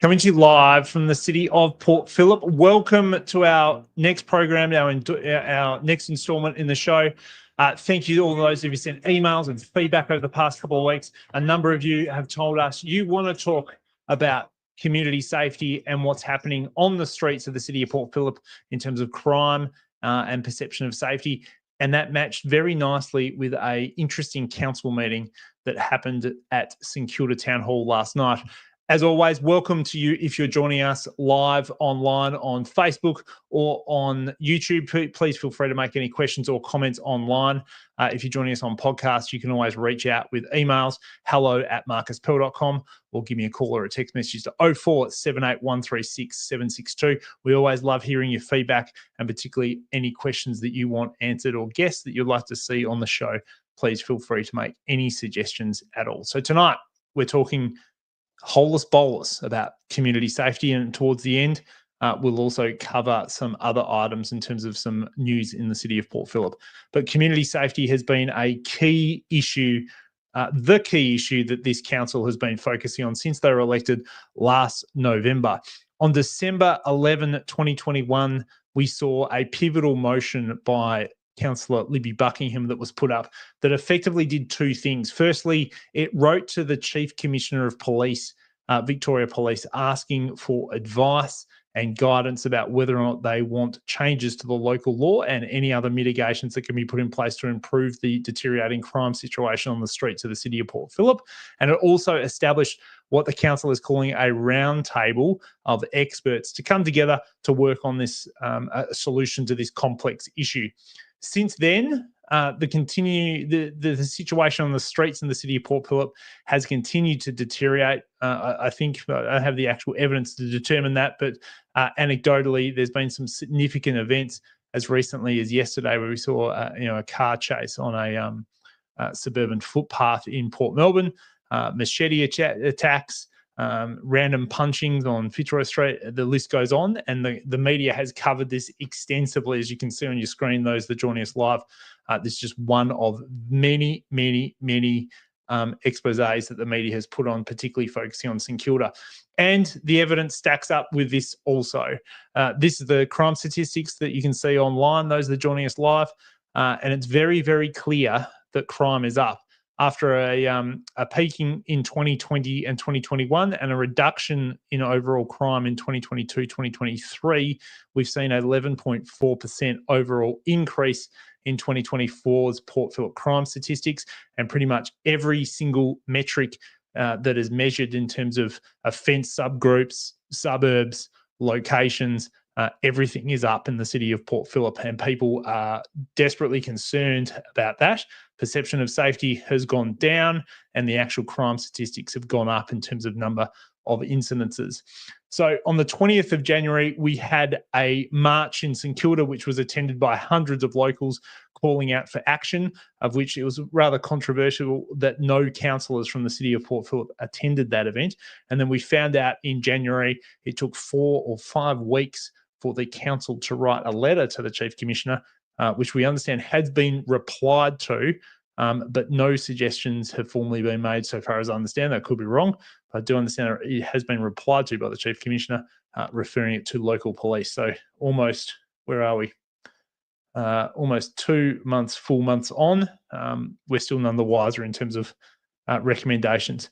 Coming to you live from the city of Port Phillip. Welcome to our next program, our next instalment in the show. Thank you to all those of you sent emails and feedback over the past couple of weeks. A number of you have told us you want to talk about community safety and what's happening on the streets of the city of Port Phillip in terms of crime and perception of safety. And that matched very nicely with an interesting council meeting that happened at St Kilda Town Hall last night. As always, welcome to you if you're joining us live online on Facebook or on YouTube. Please feel free to make any questions or comments online. If you're joining us on podcast, you can always reach out with emails, hello@marcuspell.com, or give me a call or a text message to 0478136762. We always love hearing your feedback and particularly any questions that you want answered or guests that you'd like to see on the show. Please feel free to make any suggestions at all. So tonight, we're talking holus bolus about community safety, and towards the end we'll also cover some other items in terms of some news in the city of Port Phillip. But community safety has been a key issue, the key issue that this council has been focusing on since they were elected last November. On December 11, 2021, we saw a pivotal motion by Councillor Libby Buckingham that was put up that effectively did two things. Firstly, it wrote to the Chief Commissioner of Police, Victoria Police, asking for advice and guidance about whether or not they want changes to the local law and any other mitigations that can be put in place to improve the deteriorating crime situation on the streets of the city of Port Phillip. And it also established what the council is calling a roundtable of experts to come together to work on this a solution to this complex issue. Since then, the situation on the streets in the city of Port Phillip has continued to deteriorate. I think I have the actual evidence to determine that, but anecdotally, there's been some significant events as recently as yesterday where we saw a car chase on a suburban footpath in Port Melbourne, machete attacks, random punchings on Fitzroy Street. The list goes on, and the media has covered this extensively, as you can see on your screen, those that are joining us live. This is just one of many exposés that the media has put on, particularly focusing on St Kilda. And the evidence stacks up with this also. This is the crime statistics that you can see online, those that are joining us live, and it's very, very clear that crime is up. After a peaking in 2020 and 2021 and a reduction in overall crime in 2022, 2023, we've seen an 11.4% overall increase in 2024's Port Phillip crime statistics, and pretty much every single metric that is measured in terms of offence subgroups, suburbs, locations, everything is up in the city of Port Phillip, and people are desperately concerned about that. Perception of safety has gone down, and the actual crime statistics have gone up in terms of number of incidences. So on the 20th of January, we had a march in St Kilda, which was attended by hundreds of locals calling out for action, of which it was rather controversial that no councillors from the city of Port Phillip attended that event. And then we found out in January it took 4 or 5 weeks for the council to write a letter to the Chief Commissioner, which we understand has been replied to, but no suggestions have formally been made so far as I understand. That could be wrong, but I do understand it has been replied to by the Chief Commissioner, referring it to local police. So almost, where are we? Almost 2 months, full months on. We're still none the wiser in terms of recommendations.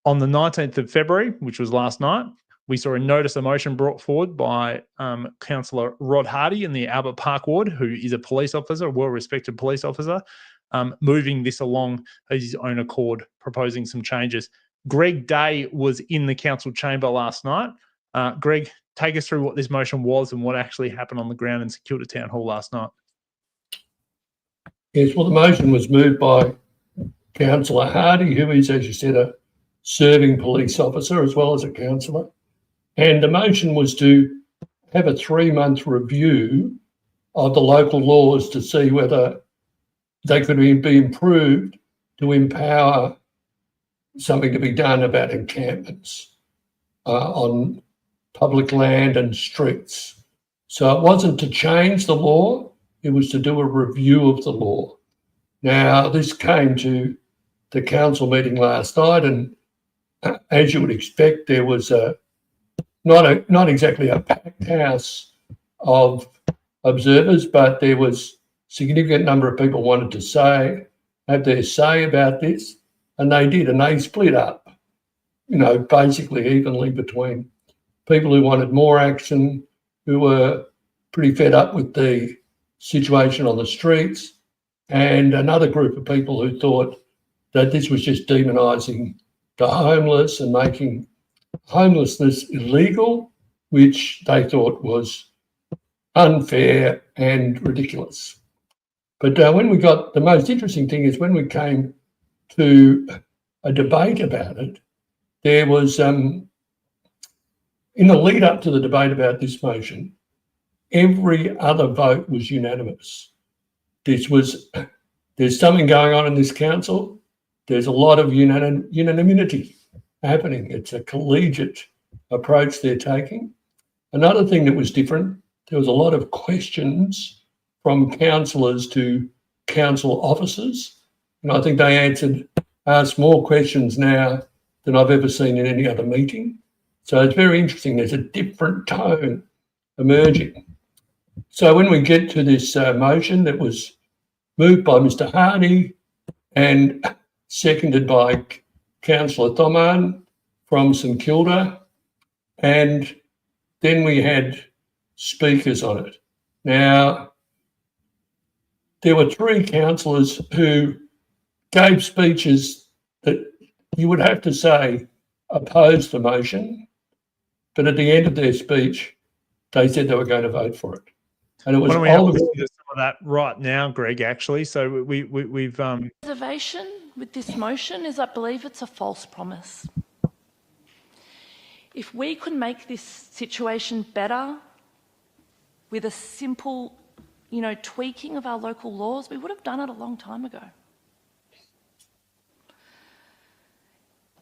On the 19th of February, which was last night, we saw a notice of motion brought forward by Councillor Rod Hardy in the Albert Park ward, who is a police officer, a well-respected police officer, moving this along as his own accord, proposing some changes. Greg Day was in the council chamber last night. Greg, take us through what this motion was and what actually happened on the ground in St Kilda Town Hall last night. Yes, well, the motion was moved by Councillor Hardy, who is, as you said, a serving police officer as well as a councillor. And the motion was to have a 3-month review of the local laws to see whether they could be improved to empower something to be done about encampments on public land and streets. So it wasn't to change the law, it was to do a review of the law. Now, this came to the council meeting last night, and as you would expect, there was a not exactly a packed house of observers, but there was significant number of people wanted to have their say about this, and they did, and they split up, basically evenly between people who wanted more action, who were pretty fed up with the situation on the streets, and another group of people who thought that this was just demonising the homeless and making homelessness illegal, which they thought was unfair and ridiculous. But the most interesting thing is when we came to a debate about it, there was, in the lead up to the debate about this motion, every other vote was unanimous. There's something going on in this council. There's a lot of unanimity happening. It's a collegiate approach they're taking. Another thing that was different, there was a lot of questions from councillors to council officers. And I think they asked more questions now than I've ever seen in any other meeting. So it's very interesting. There's a different tone emerging. So when we get to this motion that was moved by Mr. Hardy and seconded by Councillor Thoman from St Kilda, and then we had speakers on it. Now, there were 3 councillors who gave speeches that you would have to say opposed the motion, but at the end of their speech, they said they were going to vote for it. And it was Why don't we listen to some of that right now, Greg, actually. So we've Reservation with this motion is I believe it's a false promise. If we could make this situation better with a simple, tweaking of our local laws, we would have done it a long time ago.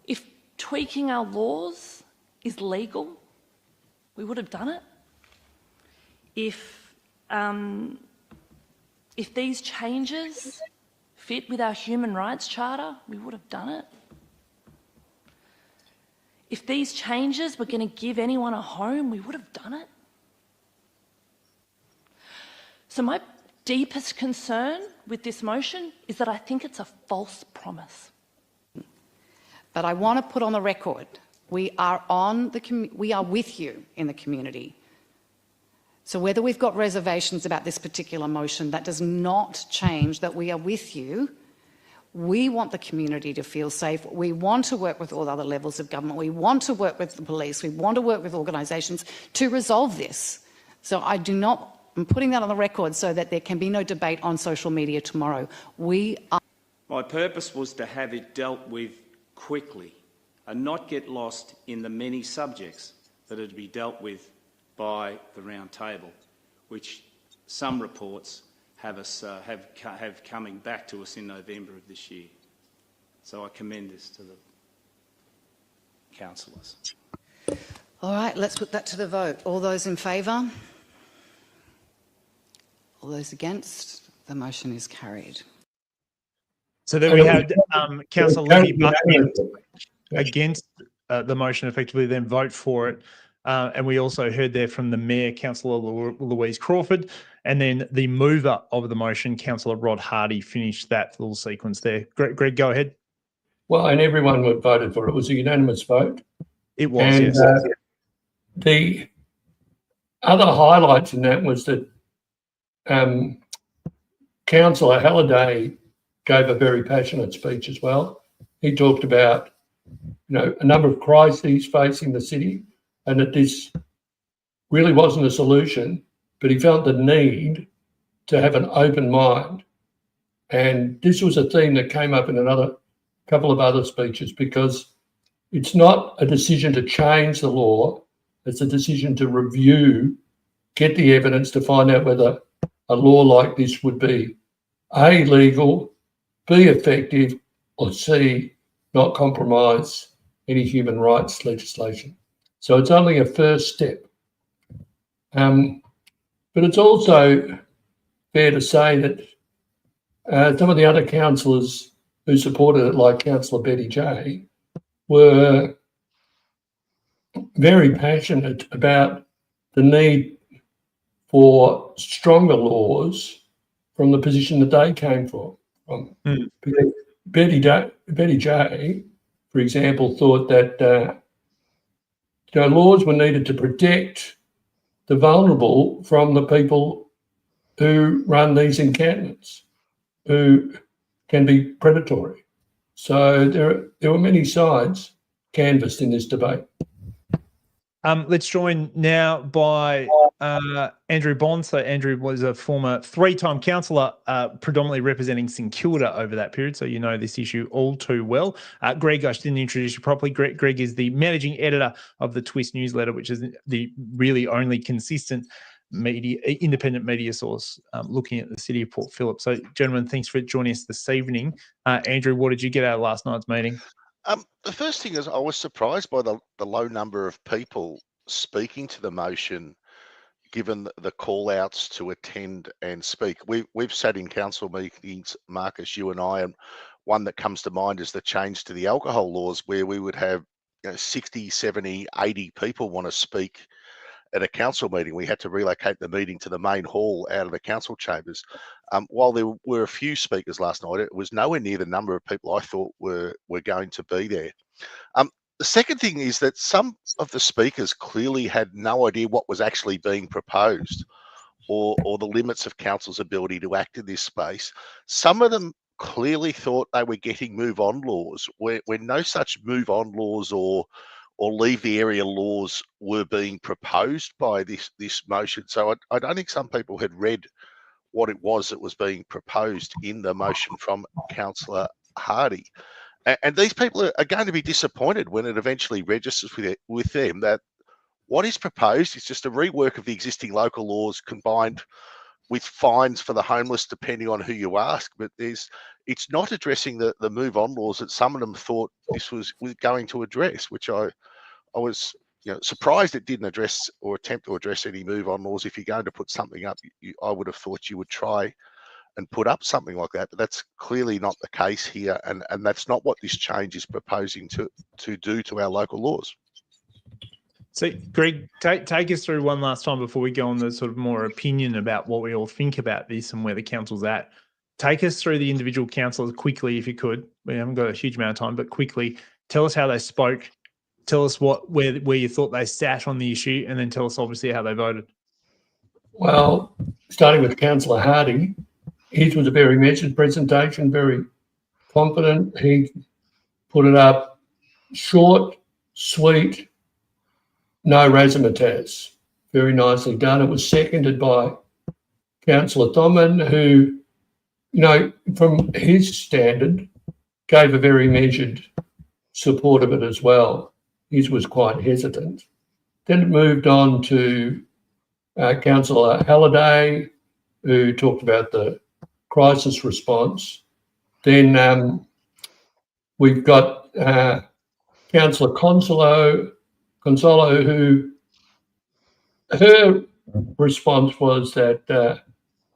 If tweaking our laws is legal, we would have done it. If these changes fit with our human rights charter, we would have done it. If these changes were going to give anyone a home, we would have done it. So my deepest concern with this motion is that I think it's a false promise. But I want to put on the record, we are with you in the community. So whether we've got reservations about this particular motion, that does not change that we are with you. We want the community to feel safe. We want to work with all other levels of government. We want to work with the police. We want to work with organisations to resolve this. So I'm putting that on the record so that there can be no debate on social media tomorrow. My purpose was to have it dealt with quickly and not get lost in the many subjects that are to be dealt with by the round table, which some reports have coming back to us in November of this year. So I commend this to the councillors. All right, let's put that to the vote. All those in favour? All those against? The motion is carried. So then we had Councillor Lizzie Buckingham against the motion, effectively then vote for it. And we also heard there from the Mayor, Councillor Louise Crawford, and then the mover of the motion, Councillor Rod Hardy, finished that little sequence there. Greg, go ahead. Well, and everyone voted for it. It was a unanimous vote. It was, yes. The other highlights in that was that Councillor Halliday gave a very passionate speech as well. He talked about, a number of crises facing the city, and that this really wasn't a solution, but he felt the need to have an open mind. And this was a theme that came up in another couple of other speeches, because it's not a decision to change the law, it's a decision to review, get the evidence to find out whether a law like this would be A, legal, B, effective, or C, not compromise any human rights legislation. So it's only a first step. But it's also fair to say that some of the other councillors who supported it, like Councillor Betty J, were very passionate about the need for stronger laws from the position that they came from. Betty J, for example, thought that laws were needed to protect the vulnerable from the people who run these encampments, who can be predatory. So there were many sides canvassed in this debate. Let's join now by Andrew Bond. So Andrew was a former 3-time councillor, predominantly representing St Kilda over that period, so you know this issue all too well. Greg, I didn't introduce you properly. Greg is the managing editor of the Twist newsletter, which is the really only consistent independent media source looking at the city of Port Phillip. So, gentlemen, thanks for joining us this evening. Andrew, what did you get out of last night's meeting? The first thing is I was surprised by the low number of people speaking to the motion, given the call outs to attend and speak. We've sat in council meetings, Marcus, you and I, and one that comes to mind is the change to the alcohol laws, where we would have 60, 70, 80 people want to speak at a council meeting. We had to relocate the meeting to the main hall out of the council chambers. While there were a few speakers last night, it was nowhere near the number of people I thought were going to be there. The second thing is that some of the speakers clearly had no idea what was actually being proposed, or the limits of council's ability to act in this space. Some of them clearly thought they were getting move-on laws, where no such move-on laws or leave the area laws were being proposed by this motion. So I don't think some people had read what it was that was being proposed in the motion from Councillor Hardy. And these people are going to be disappointed when it eventually registers with them that what is proposed is just a rework of the existing local laws combined with fines for the homeless, depending on who you ask. But it's not addressing the move-on laws that some of them thought this was going to address, which I was surprised it didn't address or attempt to address any move-on laws. If you're going to put something up, I would have thought you would try and put up something like that, but that's clearly not the case here, and that's not what this change is proposing to do to our local laws. So, Greg, take us through one last time before we go on the sort of more opinion about what we all think about this and where the council's at. Take us through the individual councillors quickly, if you could. We haven't got a huge amount of time, but quickly, tell us how they spoke. Tell us where you thought they sat on the issue, and then tell us obviously how they voted. Well, starting with Councillor Hardy, his was a very measured presentation, very confident. He put it up short, sweet, no razzmatazz. Very nicely done. It was seconded by Councillor Thommen, who, from his standard, gave a very measured support of it as well. His was quite hesitant. Then it moved on to Councillor Halliday, who talked about the crisis response. Then we've got Councillor Consolo, who her response was that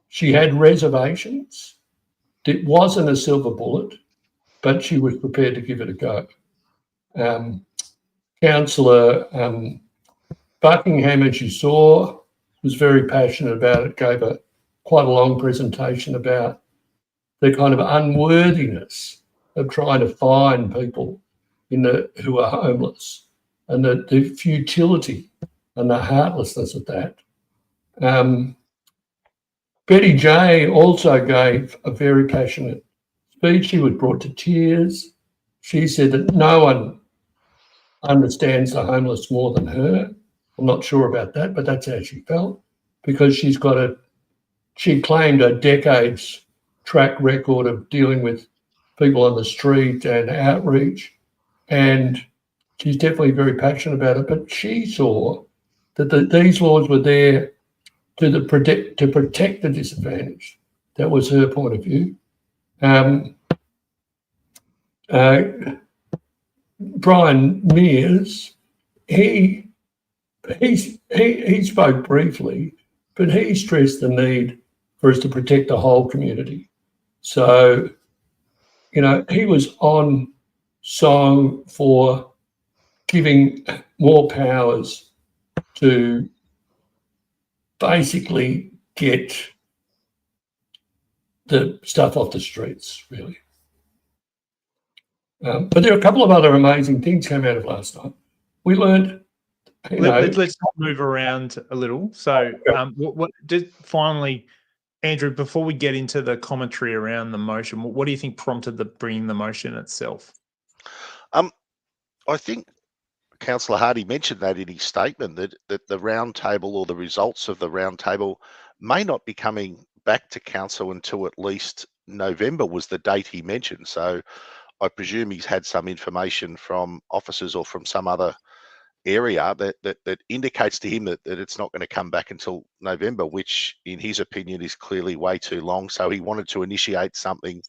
she had reservations. It wasn't a silver bullet, but she was prepared to give it a go. Councillor Buckingham, as you saw, was very passionate about it, gave quite a long presentation about the kind of unworthiness of trying to find people who are homeless, and the futility and the heartlessness of that. Betty J also gave a very passionate speech. She was brought to tears. She said that no one understands the homeless more than her. I'm not sure about that, but that's how she felt, because she claimed a decade's track record of dealing with people on the street and outreach, and she's definitely very passionate about it. But she saw that these laws were there to protect the disadvantaged. That was her point of view. Brian Mears, he spoke briefly, but he stressed the need for us to protect the whole community. So, he was on song for giving more powers to basically get the stuff off the streets, really. But there are a couple of other amazing things came out of last night. We learned, let's move around a little. So, what did finally, Andrew? Before we get into the commentary around the motion, what do you think prompted bringing the motion itself? I think Councillor Hardy mentioned that in his statement, that the round table or the results of the round table may not be coming back to council until at least November was the date he mentioned. So I presume he's had some information from officers or from some other area that indicates to him that it's not going to come back until November, which in his opinion is clearly way too long. So he wanted to initiate something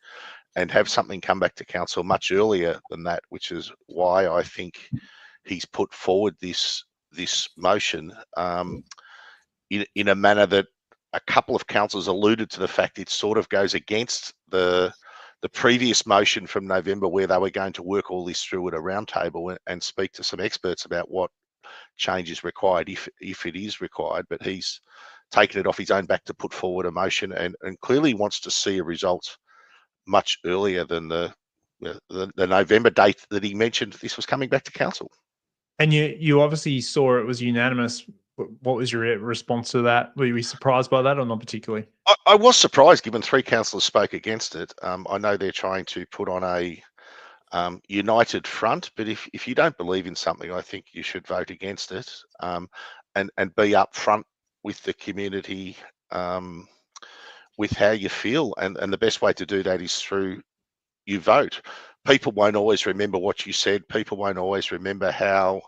and have something come back to council much earlier than that, which is why I think he's put forward this motion in a manner that a couple of councillors alluded to the fact it sort of goes against the previous motion from November, where they were going to work all this through at a round table and speak to some experts about what change is required, if it is required. But he's taken it off his own back to put forward a motion and clearly wants to see a result much earlier than the November date that he mentioned this was coming back to council. And you obviously saw it was unanimous. What was your response to that? Were you surprised by that or not particularly? I was surprised, given 3 councillors spoke against it. I know they're trying to put on a united front, but if you don't believe in something, I think you should vote against it and be upfront with the community with how you feel. And the best way to do that is through you vote. People won't always remember what you said. People won't always remember how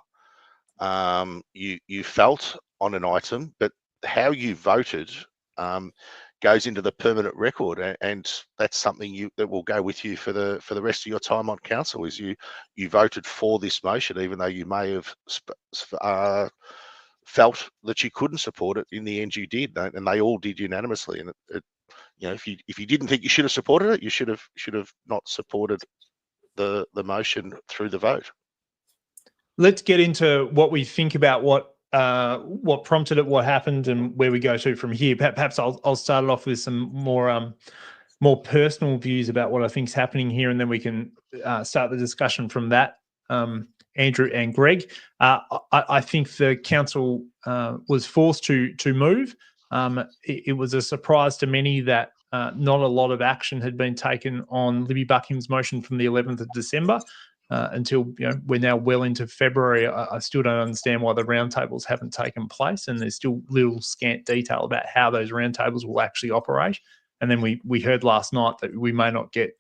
you felt on an item, but how you voted goes into the permanent record, and that's something that will go with you for the rest of your time on council. Is you voted for this motion, even though you may have felt that you couldn't support it. In the end, you did, and they all did unanimously. And if you didn't think you should have supported it, you should have not supported the motion through the vote. Let's get into what we think about what prompted it, what happened, and where we go to from here. Perhaps I'll start it off with some more personal views about what I think is happening here, and then we can start the discussion from that. Andrew and Greg, I think the council was forced to move. It was a surprise to many that not a lot of action had been taken on Libby Buckham's motion from the 11th of December. Until we're now well into February. I still don't understand why the roundtables haven't taken place, and there's still little scant detail about how those roundtables will actually operate. And then we heard last night that we may not get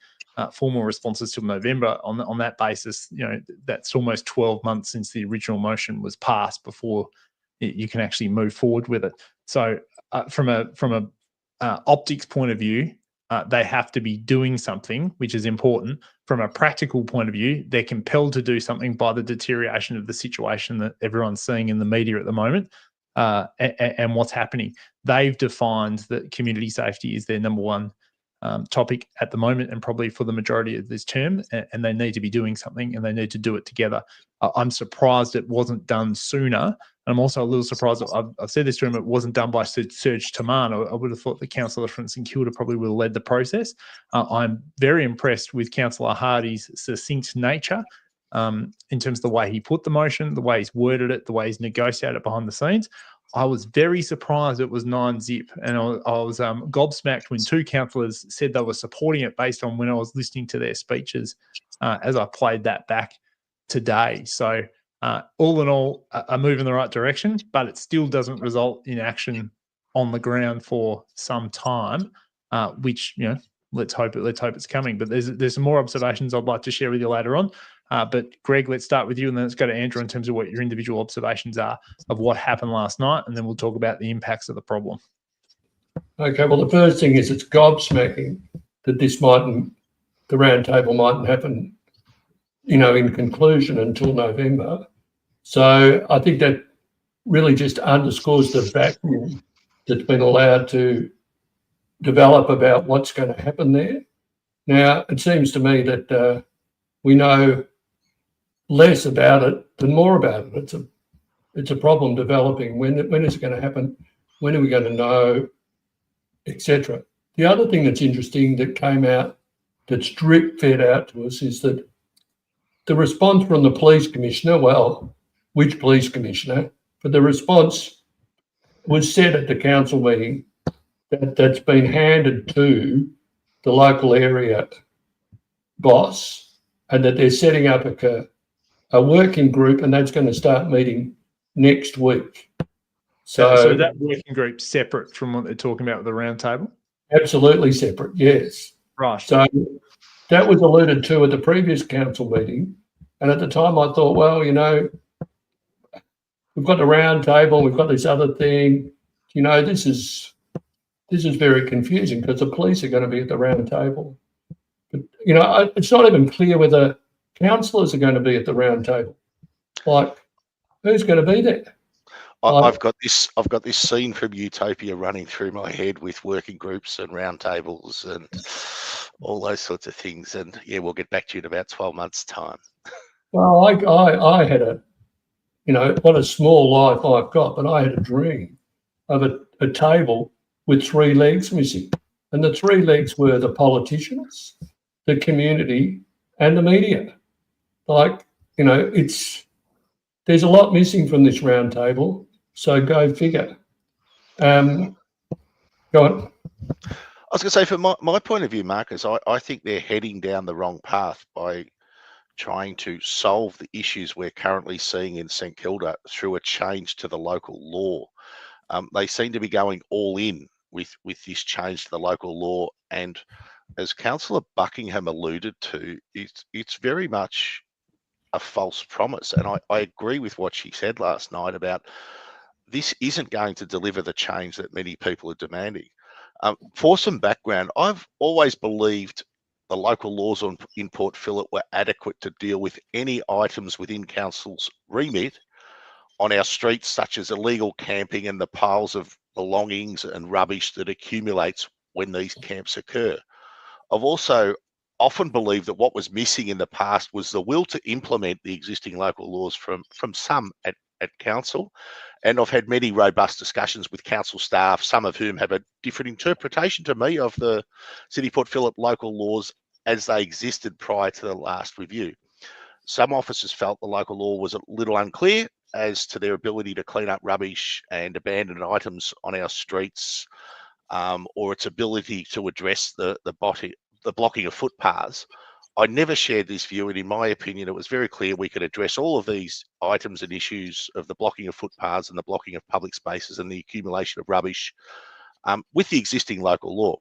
formal responses till November. On that basis, that's almost 12 months since the original motion was passed before you can actually move forward with it. So from a optics point of view, they have to be doing something, which is important. From a practical point of view, they're compelled to do something by the deterioration of the situation that everyone's seeing in the media at the moment and what's happening. They've defined that community safety is their number one topic at the moment and probably for the majority of this term, and they need to be doing something and they need to do it together. I'm surprised it wasn't done sooner. I'm also a little surprised, I've said this to him, it wasn't done by Serge Taman. I would have thought the councillor from St Kilda probably would have led the process. I'm very impressed with Councillor Hardy's succinct nature in terms of the way he put the motion, the way he's worded it, the way he's negotiated behind the scenes. I was very surprised it was 9-zip, and I was gobsmacked when 2 councillors said they were supporting it based on when I was listening to their speeches as I played that back today. So all in all, a move in the right direction, but it still doesn't result in action on the ground for some time, which, let's hope it's coming. But there's some more observations I'd like to share with you later on. But Greg, let's start with you, and then let's go to Andrew in terms of what your individual observations are of what happened last night, and then we'll talk about the impacts of the problem. Okay, well, the first thing is it's gobsmacking that the round table mightn't happen, in conclusion until November. So I think that really just underscores the vacuum that's been allowed to develop about what's going to happen there. Now, it seems to me that we know less about it than more about it. It's a problem developing. When is it going to happen? When are we going to know, etc. The other thing that's interesting that came out, that's drip fed out to us, is that the response from the police commissioner, well, which police commissioner? But the response was said at the council meeting that's been handed to the local area boss, and that they're setting up a working group, and that's going to start meeting next week. So that working group's separate from what they're talking about with the round table? Absolutely separate, yes. Right. So that was alluded to at the previous council meeting. And at the time I thought, well, you know, we've got the round table, we've got this other thing. You know, this is very confusing because the police are going to be at the round table. But, you know, it's not even clear whether councillors are going to be at the round table. Like, who's going to be there? I've got this scene from Utopia running through my head with working groups and roundtables and all those sorts of things. And yeah, we'll get back to you in about 12 months' time. Well, I had you know, what a small life I've got, but I had a dream of a table with 3 legs missing. And the 3 legs were the politicians, the community, and the media. Like, you know, there's a lot missing from this round table. So go figure. Go on. I was going to say, from my point of view, Marcus, I think they're heading down the wrong path by trying to solve the issues we're currently seeing in St Kilda through a change to the local law. They seem to be going all in with this change to the local law. And as Councillor Buckingham alluded to, it's very much a false promise. And I agree with what she said last night about this isn't going to deliver the change that many people are demanding. For some background, I've always believed the local laws in Port Phillip were adequate to deal with any items within council's remit on our streets, such as illegal camping and the piles of belongings and rubbish that accumulates when these camps occur. I've also often believed that what was missing in the past was the will to implement the existing local laws from some at council. And I've had many robust discussions with council staff, some of whom have a different interpretation to me of the City Port Phillip local laws as they existed prior to the last review. Some officers felt the local law was a little unclear as to their ability to clean up rubbish and abandoned items on our streets, or its ability to address the blocking of footpaths. I never shared this view, and in my opinion, it was very clear we could address all of these items and issues of the blocking of footpaths and the blocking of public spaces and the accumulation of rubbish with the existing local law.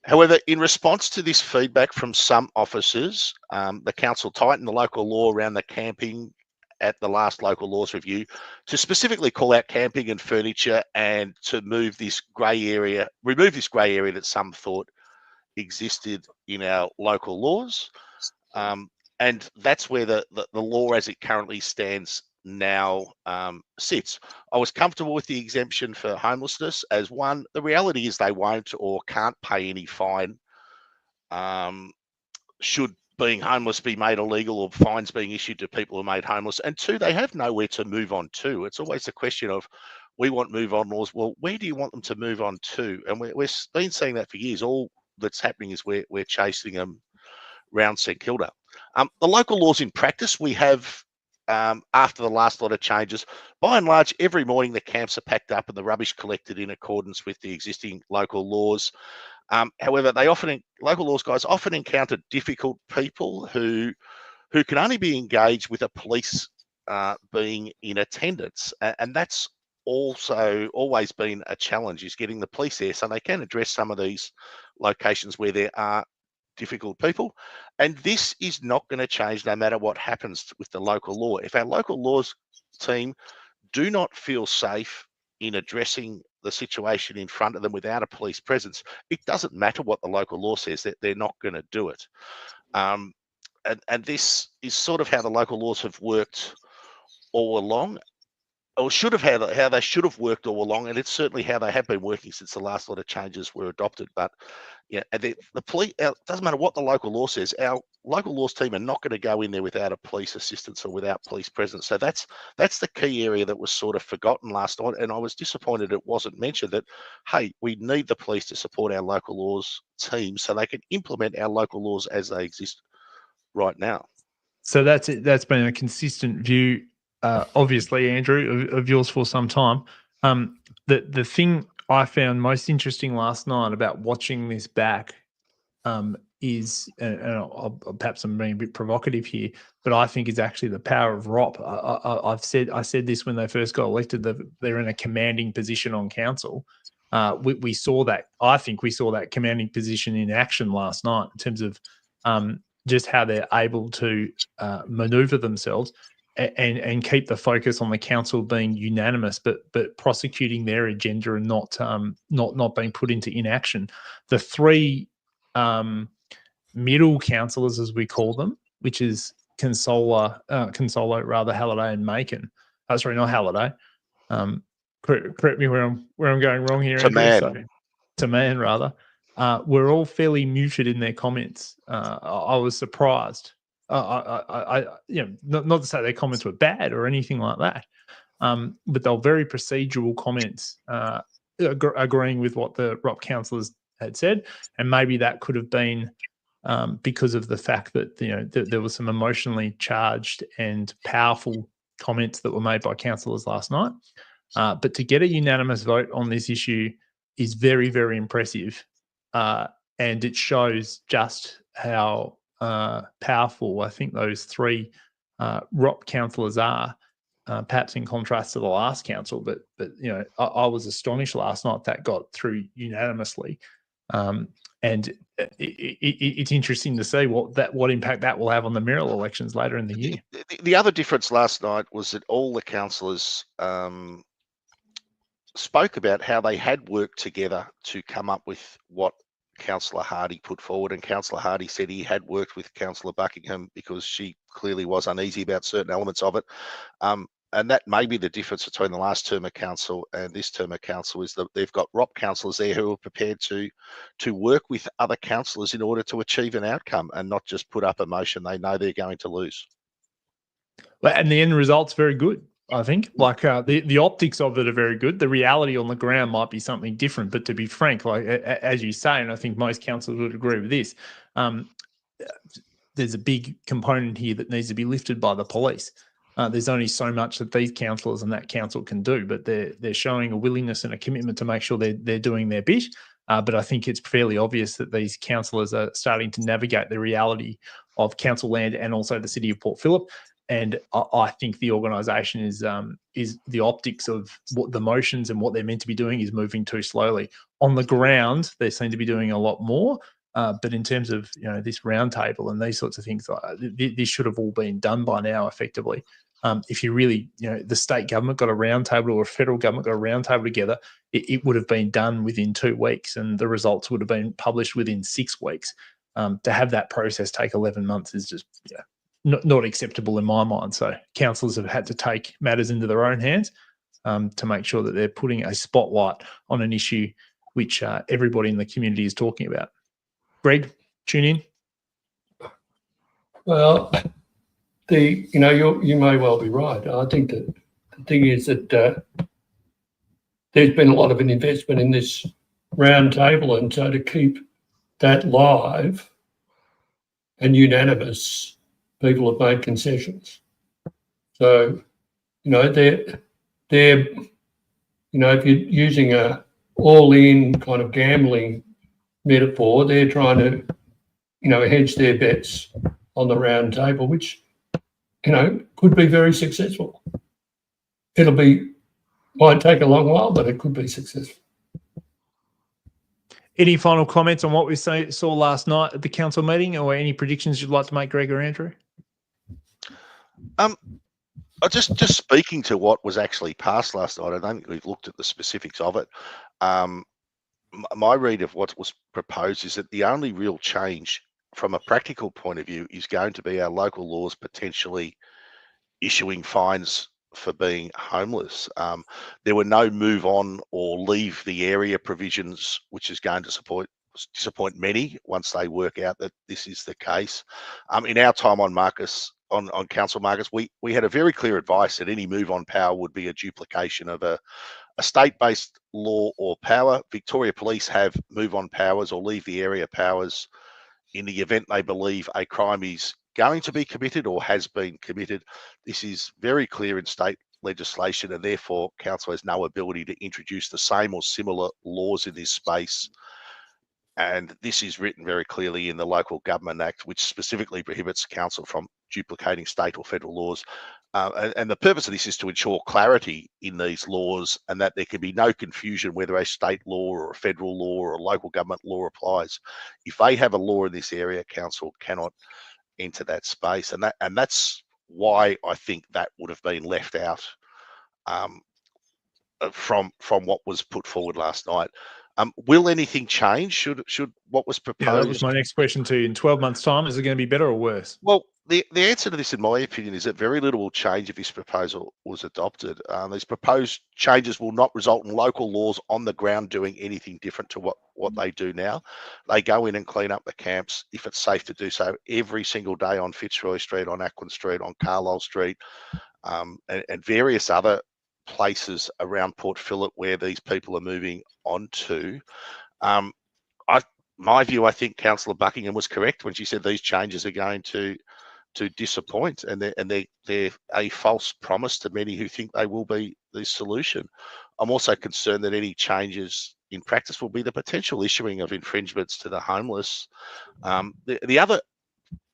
However, in response to this feedback from some officers, the council tightened the local law around the camping at the last local laws review to specifically call out camping and furniture and to remove this grey area that some thought existed in our local laws. And that's where the law as it currently stands now sits. I was comfortable with the exemption for homelessness as one. The reality is they won't or can't pay any fine should being homeless be made illegal or fines being issued to people who are made homeless. And 2, they have nowhere to move on to. It's always the question of, we want move on laws. Well, where do you want them to move on to? And we've been saying that for years. All that's happening is we're chasing them around St Kilda. The local laws in practice, we have, after the last lot of changes, by and large, every morning the camps are packed up and the rubbish collected in accordance with the existing local laws. However, local laws guys often encounter difficult people who can only be engaged with a police being in attendance. And that's also always been a challenge, is getting the police there so they can address some of these locations where there are difficult people. And this is not going to change no matter what happens with the local law. If our local laws team do not feel safe in addressing the situation in front of them without a police presence, it doesn't matter what the local law says, that they're not going to do it. And this is sort of how the local laws have worked all along, or should have how they should have worked all along, and it's certainly how they have been working since the last lot of changes were adopted. But yeah, the police, it doesn't matter what the local law says, our local laws team are not going to go in there without a police assistance or without police presence. So that's the key area that was sort of forgotten last night, and I was disappointed it wasn't mentioned that, hey, we need the police to support our local laws team so they can implement our local laws as they exist right now. So that's it. That's been a consistent view, obviously, Andrew, of yours for some time. The thing I found most interesting last night about watching this back is, and perhaps I'm being a bit provocative here, but I think it's actually the power of ROP. I said this when they first got elected, that they're in a commanding position on council. We saw that. I think we saw that commanding position in action last night in terms of just how they're able to maneuver themselves and keep the focus on the council being unanimous, but prosecuting their agenda and not being put into inaction. The three middle councillors, as we call them, which is Consolo, Halliday, and Macon. Sorry, not Halliday. Correct me where I'm going wrong here. To man, rather. Were all fairly muted in their comments. I was surprised. Not to say their comments were bad or anything like that, but they were very procedural comments, agreeing with what the ROP councillors had said, and maybe that could have been because of the fact that there was some emotionally charged and powerful comments that were made by councillors last night. But to get a unanimous vote on this issue is very, very impressive, and it shows just how powerful I think those three ROP councillors are. Perhaps in contrast to the last council, but I was astonished last night that got through unanimously, and it's interesting to see what impact that will have on the mayoral elections later in the year. The other difference last night was that all the councillors spoke about how they had worked together to come up with what Councillor Hardy put forward, and Councillor Hardy said he had worked with Councillor Buckingham because she clearly was uneasy about certain elements of it. And that may be the difference between the last term of council and this term of council, is that they've got ROP councillors there who are prepared to work with other councillors in order to achieve an outcome and not just put up a motion they know they're going to lose. And the end result's very good, I think. Like the optics of it are very good. The reality on the ground might be something different. But to be frank, like as you say, and I think most councillors would agree with this, there's a big component here that needs to be lifted by the police. There's only so much that these councillors and that council can do, but they're showing a willingness and a commitment to make sure they're doing their bit. But I think it's fairly obvious that these councillors are starting to navigate the reality of council land and also the city of Port Phillip. And I think the organisation is the optics of what the motions and what they're meant to be doing is moving too slowly. On the ground, they seem to be doing a lot more. But in terms of this roundtable and these sorts of things, this should have all been done by now, effectively. If you really, the state government got a roundtable or a federal government got a roundtable together, it would have been done within 2 weeks, and the results would have been published within 6 weeks. To have that process take 11 months is just not acceptable in my mind. So councillors have had to take matters into their own hands to make sure that they're putting a spotlight on an issue which everybody in the community is talking about. Greg, tune in. Well, you may well be right. I think that the thing is that there's been a lot of an investment in this round table, and so to keep that live and unanimous, people have made concessions. So, they're if you're using a all-in kind of gambling metaphor, they're trying to, hedge their bets on the round table, which, could be very successful. Might take a long while, but it could be successful. Any final comments on what we saw last night at the council meeting, or any predictions you'd like to make, Greg or Andrew? Just speaking to what was actually passed last night, I don't think we've looked at the specifics of it. My read of what was proposed is that the only real change from a practical point of view is going to be our local laws potentially issuing fines for being homeless. There were no move on or leave the area provisions, which is going to support disappoint many once they work out that this is the case. In our time on council, Marcus, we had a very clear advice that any move on power would be a duplication of a state-based law or power. Victoria Police have move on powers or leave the area powers in the event they believe a crime is going to be committed or has been committed. This is very clear in state legislation, and therefore council has no ability to introduce the same or similar laws in this space. And this is written very clearly in the Local Government Act, which specifically prohibits council from duplicating state or federal laws. And the purpose of this is to ensure clarity in these laws and that there can be no confusion whether a state law or a federal law or a local government law applies. If they have a law in this area, council cannot enter that space. And that's why I think that would have been left out from what was put forward last night. Will anything change? Should what was proposed? Yeah, that was my next question to you. In 12 months' time, is it going to be better or worse? Well, the answer to this, in my opinion, is that very little will change if this proposal was adopted. These proposed changes will not result in local laws on the ground doing anything different to what they do now. They go in and clean up the camps if it's safe to do so every single day on Fitzroy Street, on Acland Street, on Carlisle Street, and various other places around Port Phillip where these people are moving on to. My view, I think Councillor Buckingham was correct when she said these changes are going to disappoint, and they're a false promise to many who think they will be the solution. I'm also concerned that any changes in practice will be the potential issuing of infringements to the homeless. The other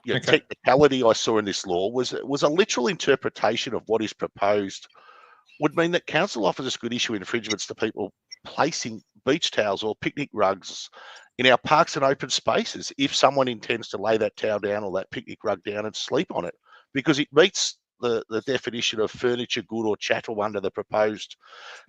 technicality I saw in this law was a literal interpretation of what is proposed would mean that council officers could issue infringements to people placing beach towels or picnic rugs in our parks and open spaces if someone intends to lay that towel down or that picnic rug down and sleep on it, because it meets the definition of furniture, good or chattel under the proposed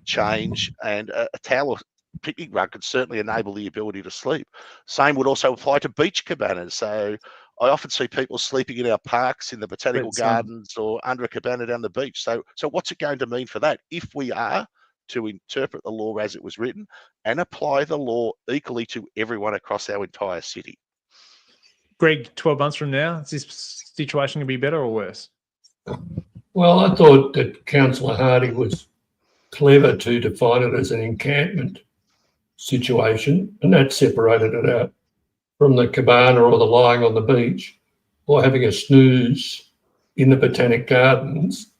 change, and a towel or picnic rug could certainly enable the ability to sleep. Same would also apply to beach cabanas. So I often see people sleeping in our parks, in the botanical gardens, or under a cabana down the beach. So what's it going to mean for that if we are to interpret the law as it was written and apply the law equally to everyone across our entire city? Greg, 12 months from now, is this situation going to be better or worse? Well, I thought that Councillor Hardy was clever to define it as an encampment situation, and that separated it out from the cabana or the lying on the beach or having a snooze in the Botanic Gardens.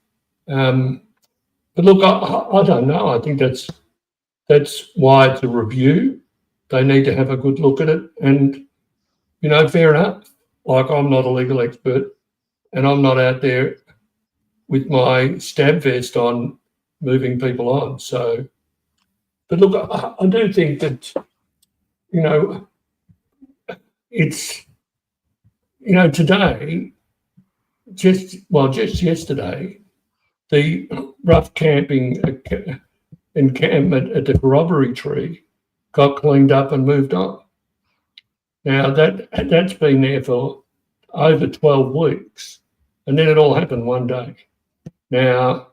But look, I don't know. I think that's why it's a review. They need to have a good look at it. And, fair enough. Like, I'm not a legal expert and I'm not out there with my stab vest on moving people on. So, but look, I do think that, it's, today, just yesterday, the rough camping encampment at the Corroboree Tree got cleaned up and moved on. Now, that's been there for over 12 weeks, and then it all happened one day. Now,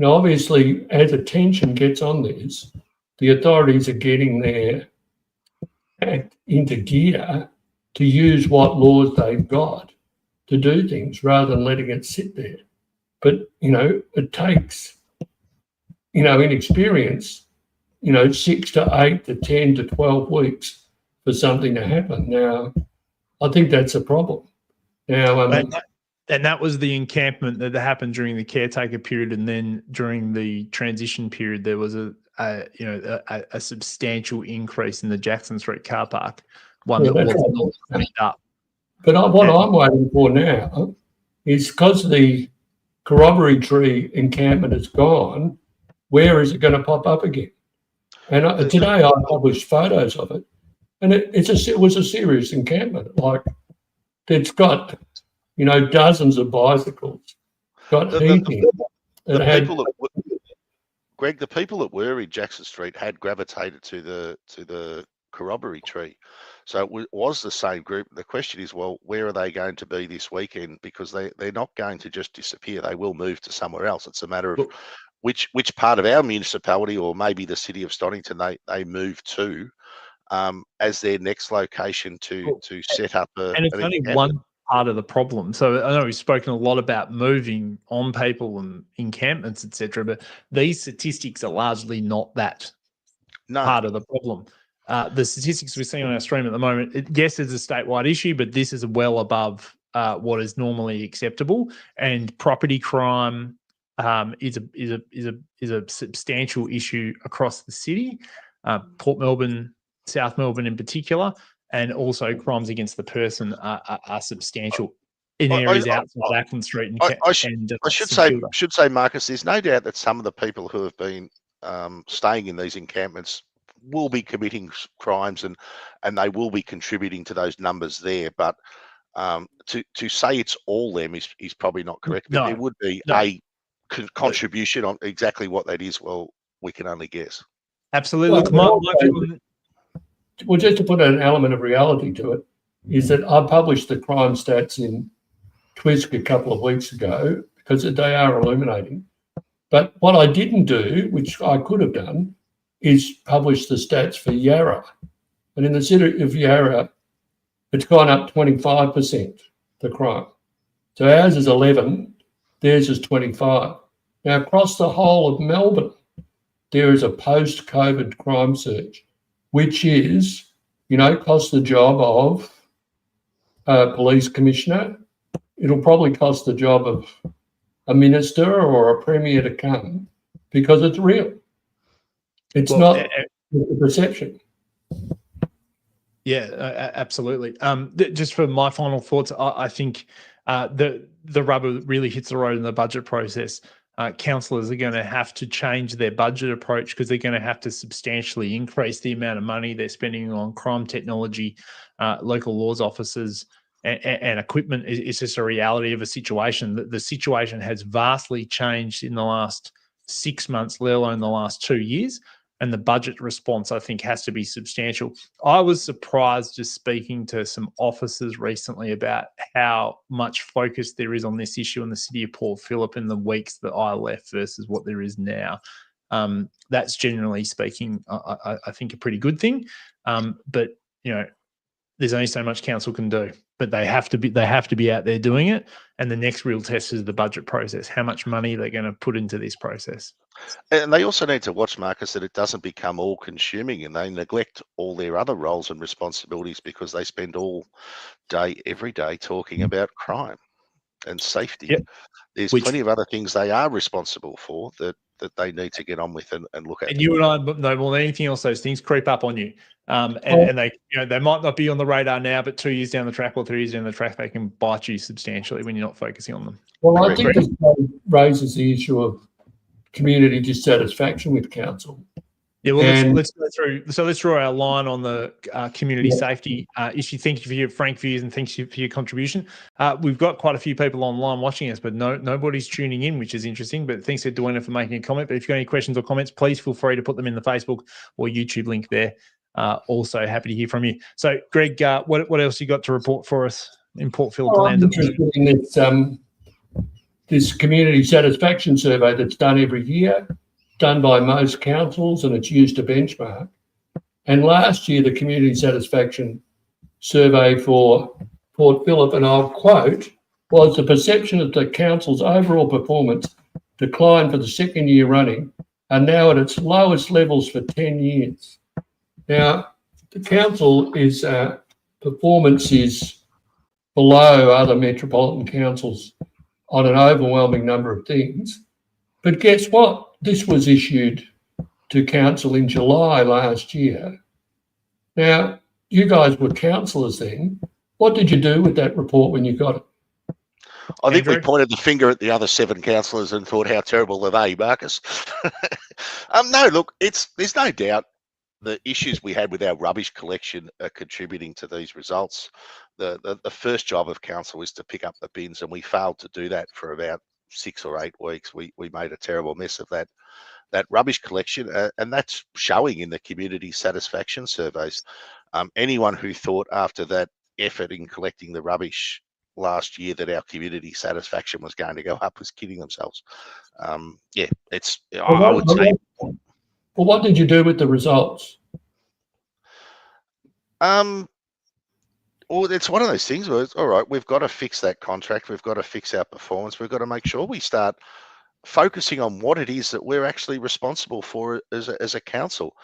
obviously, as attention gets on this, the authorities are getting their act into gear to use what laws they've got to do things rather than letting it sit there. But, it takes, in experience, 6 to 8 to 10 to 12 weeks for something to happen. Now, I think that's a problem. Now, and that was the encampment that happened during the caretaker period, and then during the transition period, there was a substantial increase in the Jackson Street car park, one that was cleaned up. But what I'm waiting for now is, because the Corroboree Tree encampment is gone, where is it going to pop up again? And today I published photos of it, and it was a serious encampment. Like, it's got, dozens of bicycles, got heating. Greg, the people that were in Jackson Street had gravitated to the Corroboree Tree. So it was the same group. The question is, well, where are they going to be this weekend? Because they're not going to just disappear. They will move to somewhere else. It's a matter of which part of our municipality, or maybe the city of Stonington, they move to. as their next location to set up and it's an only encampment. one part of the problem. So I know we've spoken a lot about moving on people and encampments, etc., but these statistics are largely not that No, part of the problem. The statistics we're seeing on our stream at the moment, yes, it's a statewide issue, but this is well above what is normally acceptable. And property crime is a substantial issue across the city, Port Melbourne, South Melbourne in particular, and also crimes against the person are substantial in areas outside Ackland Street and I St should say, Marcus, there's no doubt that some of the people who have been staying in these encampments will be committing crimes and they will be contributing to those numbers there. But to say it's all them is probably not correct. But there would be a contribution on exactly what that is. Well, we can only guess. Absolutely. Well, just to put an element of reality to it, is that I published the crime stats in Twisk a couple of weeks ago because they are illuminating. But what I didn't do, which I could have done, is publish the stats for Yarra. And in the city of Yarra, it's gone up 25%, the crime. So ours is 11, theirs is 25. Now, across the whole of Melbourne, there is a post-COVID crime surge, which is, cost the job of a police commissioner. It'll probably cost the job of a minister or a premier to come because it's real. It's not the perception. Yeah, absolutely. Just for my final thoughts, I think the rubber really hits the road in the budget process. Councillors are going to have to change their budget approach because they're going to have to substantially increase the amount of money they're spending on crime technology, local laws officers, and equipment. It's just a reality of a situation. The situation has vastly changed in the last 6 months, let alone the last 2 years. And the budget response, I think, has to be substantial. I was surprised just speaking to some officers recently about how much focus there is on this issue in the city of Port Phillip in the weeks that I left versus what there is now. That's generally speaking, I think, a pretty good thing. But there's only so much council can do. But they have to be out there doing it. And the next real test is the budget process. How much money they're going to put into this process. And they also need to watch, Marcus, that it doesn't become all-consuming and they neglect all their other roles and responsibilities because they spend all day, every day, talking about crime and safety. Yep. There's plenty of other things they are responsible for that they need to get on with and look at. And you and I know more than anything else, those things creep up on you. And they they might not be on the radar now, but 2 years down the track or 3 years down the track, they can bite you substantially when you're not focusing on them. Well, I think this raises the issue of community dissatisfaction with council. Yeah, well, let's go through. So let's draw our line on the community safety issue. Thank you for your frank views and thank you for your contribution. We've got quite a few people online watching us, but nobody's tuning in, which is interesting. But thanks to Duena for making a comment. But if you've got any questions or comments, please feel free to put them in the Facebook or YouTube link there. Also happy to hear from you. So, Greg, what else you got to report for us in Port Phillip land? I'm interested in this community satisfaction survey that's done every year, done by most councils, and it's used to benchmark. And last year, the community satisfaction survey for Port Phillip, and I'll quote, was the perception that the council's overall performance declined for the second year running and now at its lowest levels for 10 years. Now, the council performance is below other metropolitan councils on an overwhelming number of things. But guess what? This was issued to council in July last year. Now, you guys were councillors then. What did you do with that report when you got it? I think we pointed the finger at the other 7 councillors and thought, how terrible are they, Marcus? No, look, there's no doubt the issues we had with our rubbish collection are contributing to these results. The first job of council is to pick up the bins, and we failed to do that for about 6 or 8 weeks. We made a terrible mess of that rubbish collection, and that's showing in the community satisfaction surveys. Anyone who thought after that effort in collecting the rubbish last year that our community satisfaction was going to go up was kidding themselves. I would say. Well, what did you do with the results? Well, it's one of those things where it's all right. We've got to fix that contract. We've got to fix our performance. We've got to make sure we start focusing on what it is that we're actually responsible for as a council.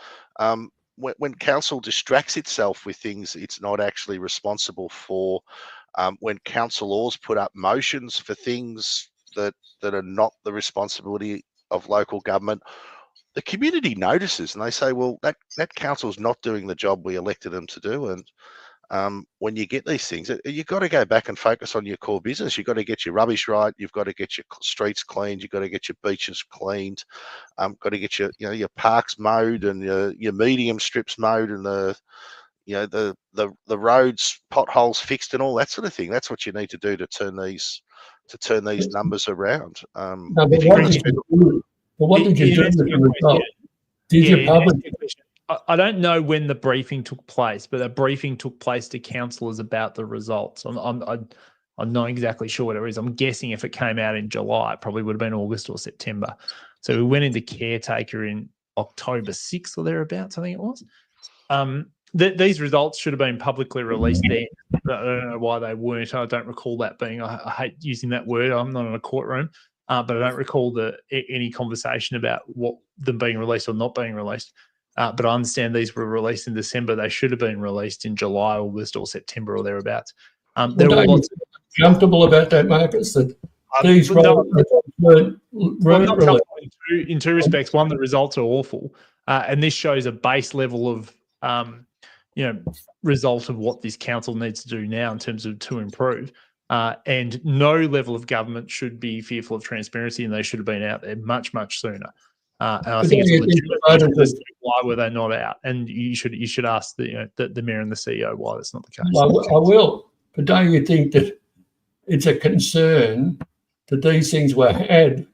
When council distracts itself with things it's not actually responsible for, when councillors put up motions for things that are not the responsibility of local government, the community notices and they say, well, that council's not doing the job we elected them to do. And when you get these things, you've got to go back and focus on your core business. You've got to get your rubbish right. You've got to get your streets cleaned. You've got to get your beaches cleaned. Got to get your parks mowed and your medium strips mowed and the roads potholes fixed and all that sort of thing. That's what you need to do to turn these numbers around. No, but what did you do? But what did you do with the result? Did you publish? I don't know when the briefing took place, but a briefing took place to councillors about the results. I'm not exactly sure what it is. I'm guessing if it came out in July, it probably would have been August or September. So we went into caretaker in October 6th or thereabouts, I think it was. These results should have been publicly released then. I don't know why they weren't. I don't recall that being, I hate using that word. I'm not in a courtroom, but I don't recall any conversation about them being released or not being released. But I understand these were released in December. They should have been released in July, August, or September, or thereabouts. There were lots. Comfortable about that, Marcus? That these results weren't released. In two respects. One, the results are awful, and this shows a base level of, result of what this council needs to do now in terms of to improve. And no level of government should be fearful of transparency, and they should have been out there much, much sooner. And I think it's a legitimate question. Why were they not out? And you should ask the mayor and the CEO why that's not the case. I will, but don't you think that it's a concern that these things were had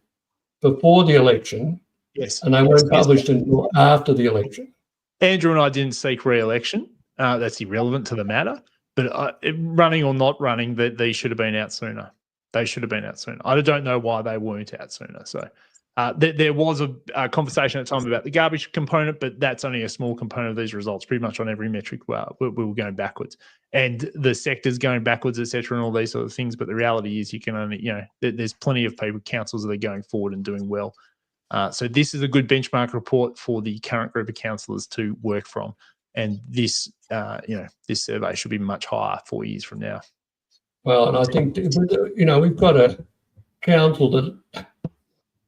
before the election? Yes, and they weren't published until after the election. Andrew and I didn't seek re-election. That's irrelevant to the matter. But running or not running, these should have been out sooner. They should have been out sooner. I don't know why they weren't out sooner. So. There was a conversation at the time about the garbage component, but that's only a small component of these results. Pretty much on every metric, we were going backwards, and the sector's going backwards, etc., and all these sort of things. But the reality is, you can only, there's plenty of people, councils that are going forward and doing well. So this is a good benchmark report for the current group of councillors to work from, and this, this survey should be much higher 4 years from now. Well, and I think we've got a council that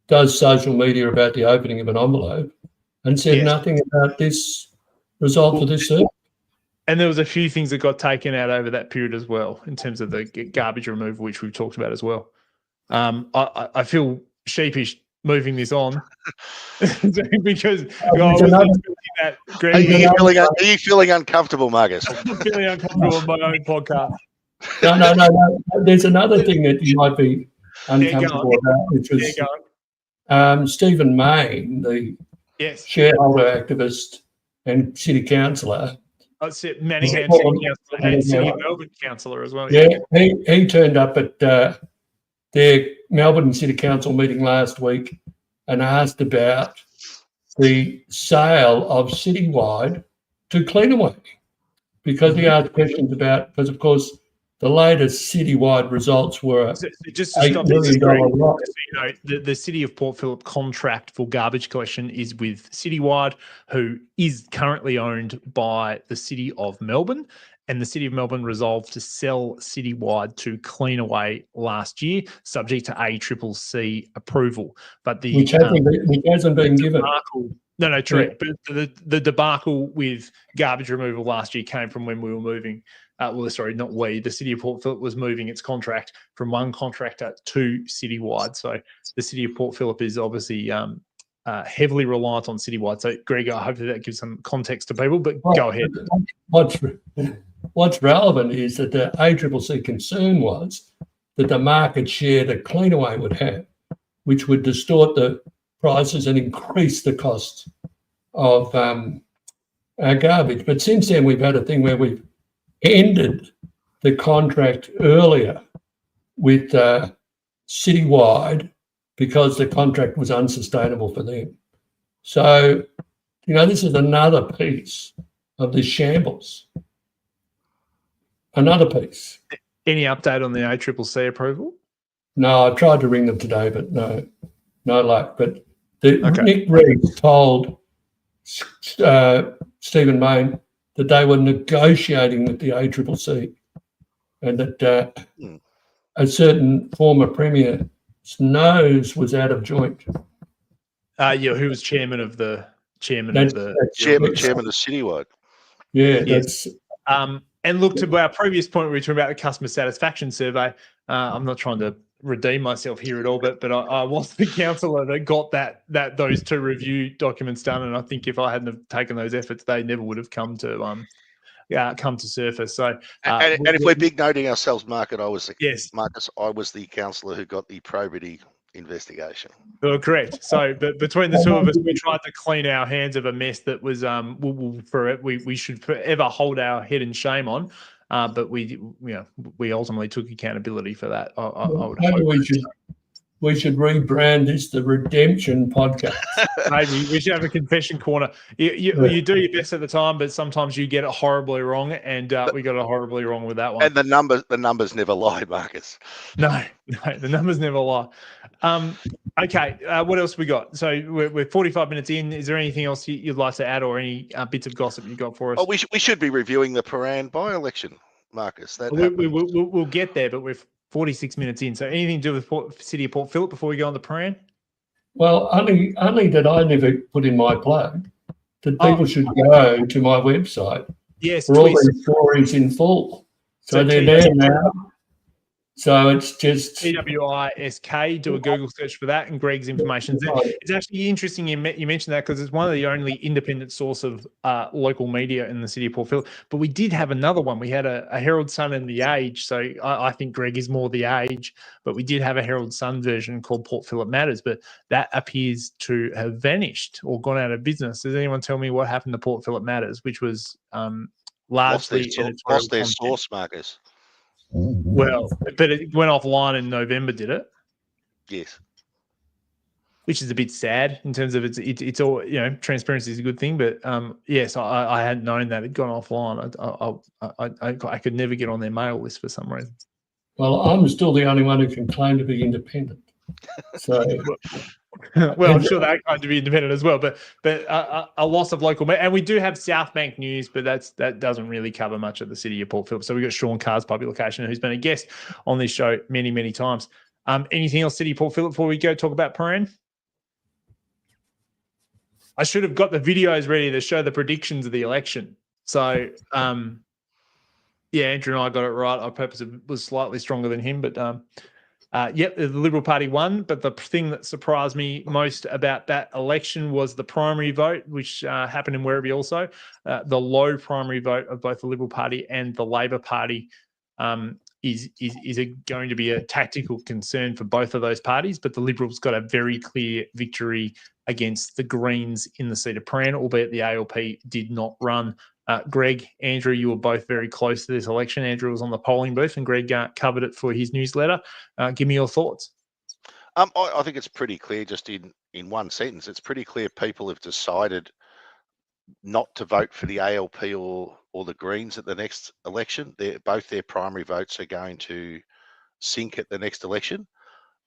does social media about the opening of an envelope and said nothing about this result for this survey. And there was a few things that got taken out over that period as well, in terms of the garbage removal, which we've talked about as well. I feel sheepish moving this on because are you feeling uncomfortable, Marcus? I'm feeling uncomfortable on my own podcast. No. There's another thing that you might be uncomfortable about, which was Stephen Mayne, the shareholder activist and city councillor. That's it, Manningham City Councillor and City of Melbourne Councillor as well. Yeah, he turned up at their Melbourne City Council meeting last week and asked about the sale of Citywide to Cleanaway, because he asked questions about, because of course the latest Citywide results were just to stop this, the City of Port Phillip contract for garbage collection is with Citywide, who is currently owned by the City of Melbourne, and the City of Melbourne resolved to sell Citywide to Cleanaway last year, subject to ACCC approval. But which hasn't been given. No, true. Yeah. But the debacle with garbage removal last year came from when we were moving. The City of Port Phillip was moving its contract from one contractor to Citywide. So the City of Port Phillip is obviously heavily reliant on Citywide. So, Greg, I hope that gives some context to people, but go ahead. What's relevant is that the ACCC concern was that the market share that Cleanaway would have, which would distort the prices and increase the costs of our garbage. But since then, we've had a thing where we've ended the contract earlier with Citywide because the contract was unsustainable for them. So, this is another piece of this shambles. another piece. Any update on the ACCC approval? No, I tried to ring them today, but no luck. But Okay. Nick Reeves told Stephen Mayne that they were negotiating with the ACCC and that a certain former Premier's nose was out of joint. Who was chairman of the chairman of Citywide. Yeah, yes. And look, to our previous point, we were talking about the customer satisfaction survey. I'm not trying to redeem myself here at all, but I was the councillor that got those two review documents done, and I think if I hadn't have taken those efforts, they never would have come to surface. So, and if we're big noting ourselves, Marcus, I was the councillor who got the probity investigation. Oh, correct. So, but between the two of us, we tried to clean our hands of a mess that was we should forever hold our head in shame on. But we ultimately took accountability for that. I would hope we should rebrand this the Redemption Podcast. Maybe we should have a confession corner. You do your best at the time, but sometimes you get it horribly wrong, and we got it horribly wrong with that one. And the numbers never lie, Marcus. No, the numbers never lie. Okay, what else we got? So we're 45 minutes in. Is there anything else you'd like to add, or any bits of gossip you got for us? Oh, we should be reviewing the Paran by-election, Marcus. We'll get there, but we're 46 minutes in. So anything to do with City of Port Phillip before we go on the Paran? Well, only that I never put in my plug that people should go to my website for all these stories in full. So they're there now. So it's just TWISK. Do a Google search for that, and Greg's information. It's actually interesting you mentioned that, because it's one of the only independent source of local media in the City of Port Phillip. But we did have another one. We had a Herald Sun and The Age. So I think Greg is more The Age, but we did have a Herald Sun version called Port Phillip Matters. But that appears to have vanished or gone out of business. Does anyone tell me what happened to Port Phillip Matters, which was largely lost their source, Marcus? Well, but it went offline in November, did it? Yes. Which is a bit sad in terms of it's all, transparency is a good thing, but yes, I hadn't known that it'd gone offline. I could never get on their mail list for some reason. Well, I'm still the only one who can claim to be independent. So, well, I'm sure they claim to be independent as well, but a loss of local, and we do have South Bank News, but that doesn't really cover much of the City of Port Phillip. So we've got Sean Carr's publication, who's been a guest on this show many, many times. Anything else, City of Port Phillip, before we go talk about Paran? I should have got the videos ready to show the predictions of the election. So, Andrew and I got it right. Our purpose was slightly stronger than him, but the Liberal Party won. But the thing that surprised me most about that election was the primary vote, which happened in Werribee also. The low primary vote of both the Liberal Party and the Labor Party is going to be a tactical concern for both of those parties. But the Liberals got a very clear victory against the Greens in the seat of Paran, albeit the ALP did not run. Greg, Andrew, you were both very close to this election. Andrew was on the polling booth and Greg covered it for his newsletter. Give me your thoughts. I think it's pretty clear, just in one sentence, it's pretty clear people have decided not to vote for the ALP or the Greens at the next election. Both their primary votes are going to sink at the next election.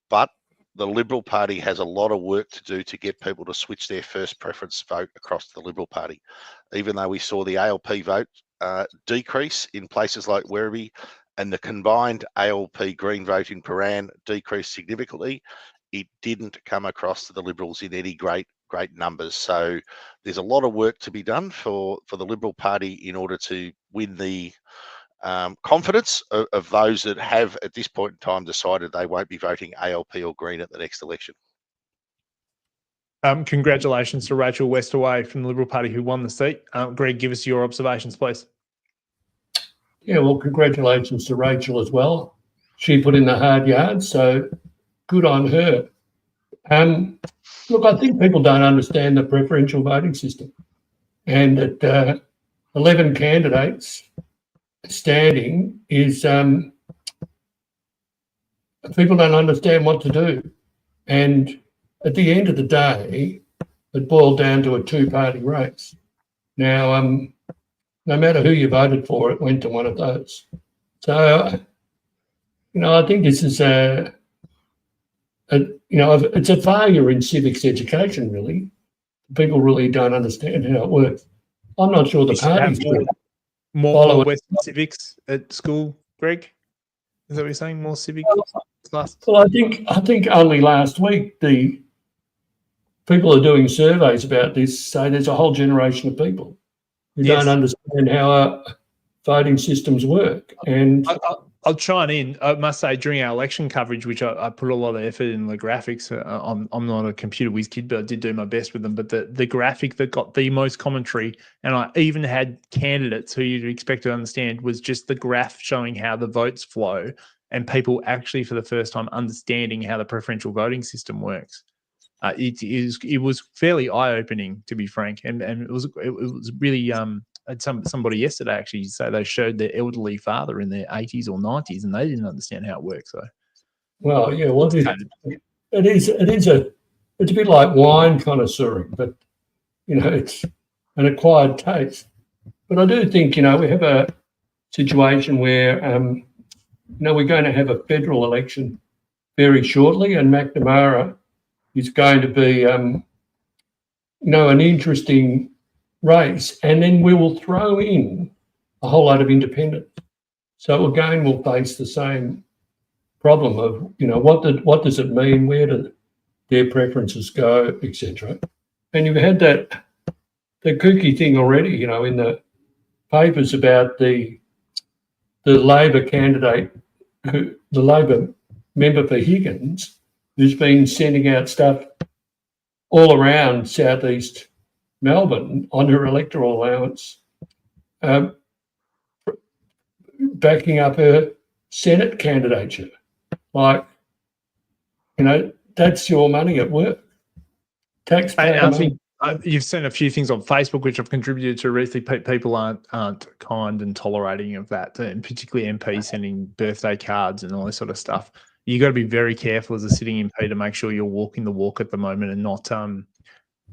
But the Liberal Party has a lot of work to do to get people to switch their first preference vote across to the Liberal Party. Even though we saw the ALP vote decrease in places like Werribee, and the combined ALP Green vote in Paran decreased significantly, it didn't come across to the Liberals in any great numbers. So there's a lot of work to be done for the Liberal Party in order to win the confidence of those that have at this point in time decided they won't be voting ALP or Green at the next election. Congratulations to Rachel Westaway from the Liberal Party who won the seat. Greg, give us your observations, please. Yeah, well, congratulations to Rachel as well. She put in the hard yards, so good on her. Look, I think people don't understand the preferential voting system, and that 11 candidates standing is people don't understand what to do. And at the end of the day, it boiled down to a two-party race. Now, no matter who you voted for, it went to one of those. So, I think this is it's a failure in civics education, really. People really don't understand how it works. I'm not sure the You should have parties do. more Western civics at school, Greg. Is that what you're saying? More civic classes? Well, I think only last week the people are doing surveys about this say there's a whole generation of people who don't understand how our voting systems work. And I'll chime in. I must say, during our election coverage, which I put a lot of effort in the graphics. I'm not a computer whiz kid, but I did do my best with them. But the graphic that got the most commentary, and I even had candidates who you'd expect to understand, was just the graph showing how the votes flow, and people actually, for the first time, understanding how the preferential voting system works. It was fairly eye-opening, to be frank, and it was really somebody yesterday actually say they showed their elderly father in their 80s or 90s, and they didn't understand how it works. So, well, yeah, it's a bit like wine connoisseuring, but it's an acquired taste. But I do think we have a situation where we're going to have a federal election very shortly, and McNamara is going to be an interesting race, and then we will throw in a whole lot of independents. So again, we'll face the same problem of what does it mean, where do their preferences go, etc. And you've had the kooky thing already, in the papers about the Labor candidate, the Labor member for Higgins, who's been sending out stuff all around southeast Melbourne on her electoral allowance, backing up her Senate candidature. Like, that's your money at work. Taxpayer money. You've seen a few things on Facebook which have contributed to recently. People aren't kind and tolerating of that, and particularly MPs sending birthday cards and all this sort of stuff. You got to be very careful as a sitting MP to make sure you're walking the walk at the moment, and not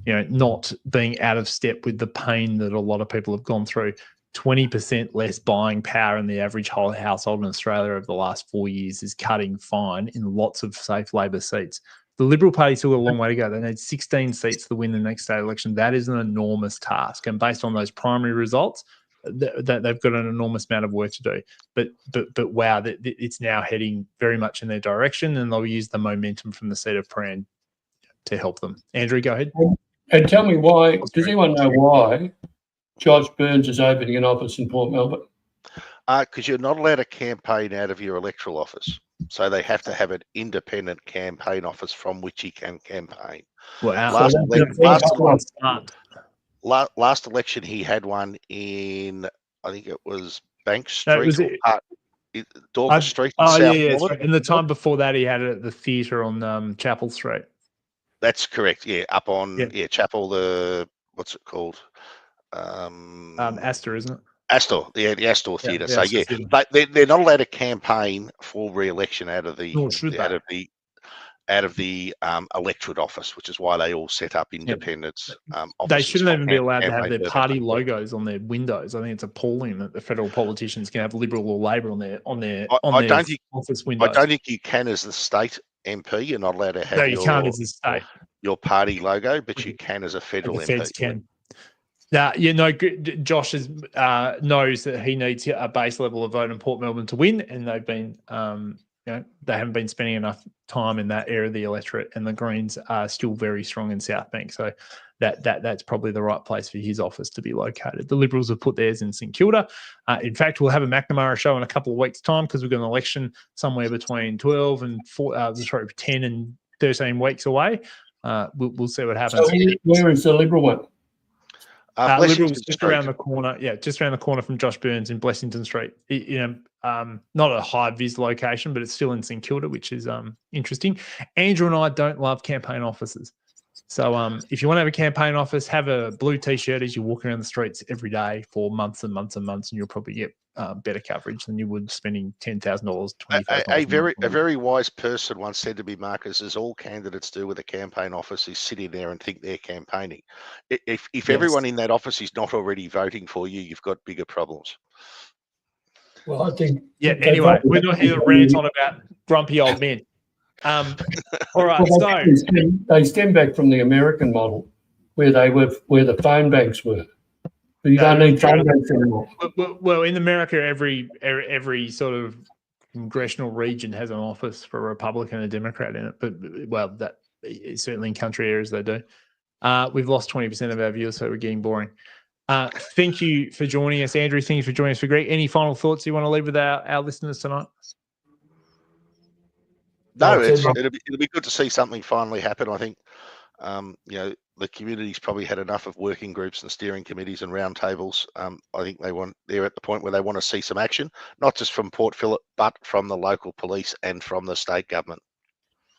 not being out of step with the pain that a lot of people have gone through. 20% less buying power in the average household in Australia over the last 4 years is cutting fine in lots of safe Labor seats. The Liberal Party still got a long way to go. They need 16 seats to win the next state election. That is an enormous task. And based on those primary results, they've got an enormous amount of work to do. But wow, it's now heading very much in their direction, and they'll use the momentum from the seat of Prahran to help them. Andrew, go ahead. And tell me why, does anyone know why Josh Burns is opening an office in Port Melbourne? Because you're not allowed to campaign out of your electoral office. So they have to have an independent campaign office from which he can campaign. Wow. Last election, he had one in, I think it was Bank Street, Dorcas Street in South Melbourne. And the time before that, he had it at the theatre on Chapel Street. That's correct. Yeah, up on Chapel. What's it called? Astor, isn't it? Astor, the Astor Theatre. So but they're not allowed to campaign for re-election out of the electorate office, which is why they all set up independents. They shouldn't even be allowed to have their party logos on their windows. I think it's appalling that the federal politicians can have Liberal or Labor on their office windows. I don't think you can as the state MP. You're not allowed to have can't as a state. Your party logo, but you can as a federal MP. Feds can. Josh knows that he needs a base level of vote in Port Melbourne to win, and they've been, they haven't been spending enough time in that area of the electorate, and the Greens are still very strong in South Bank. So that's probably the right place for his office to be located. The Liberals have put theirs in St Kilda. In fact, we'll have a McNamara show in a couple of weeks' time, because we've got an election somewhere between 10 and 13 weeks away. We'll see what happens. So where is the Liberal one? Liberals just around the corner. Yeah, just around the corner from Josh Burns in Blessington Street. Not a high-vis location, but it's still in St Kilda, which is interesting. Andrew and I don't love campaign offices. So if you want to have a campaign office, have a blue T-shirt as you walk around the streets every day for months and months and months, and you'll probably get better coverage than you would spending $10,000, $20,000. A very wise person once said to me, Marcus, as all candidates do with a campaign office, is sit in there and think they're campaigning. If everyone in that office is not already voting for you, you've got bigger problems. Well, I think. Yeah. they Anyway, probably- we're not here to rant on about grumpy old men. All right. Well, So they stem back from the American model, where the phone banks were. But you don't need phone banks anymore. well, in America, every sort of congressional region has an office for a Republican and a Democrat in it. But well, that certainly in country areas they do. We've lost 20% of our viewers, so we're getting boring. Thank you for joining us, Andrew. Thank you for joining us, for Greg. Any final thoughts you want to leave with our listeners tonight? No, it'll be good to see something finally happen. I think the community's probably had enough of working groups and steering committees and roundtables. I think they're at the point where they want to see some action, not just from Port Phillip, but from the local police and from the state government.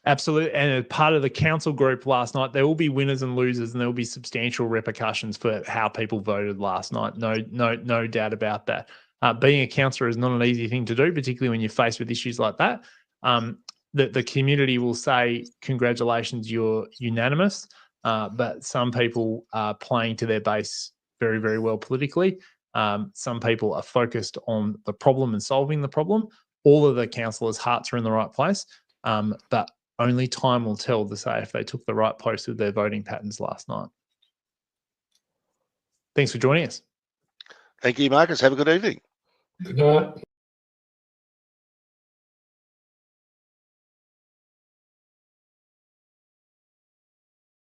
Absolutely. And as part of the council group last night, there will be winners and losers, and there will be substantial repercussions for how people voted last night. No doubt about that. Being a councillor is not an easy thing to do, particularly when you're faced with issues like that. The community will say, congratulations, you're unanimous. But some people are playing to their base very, very well politically. Some people are focused on the problem and solving the problem. All of the councillors' hearts are in the right place, but only time will tell to say if they took the right post with their voting patterns last night. Thanks for joining us. Thank you, Marcus. Have a good evening. Good night.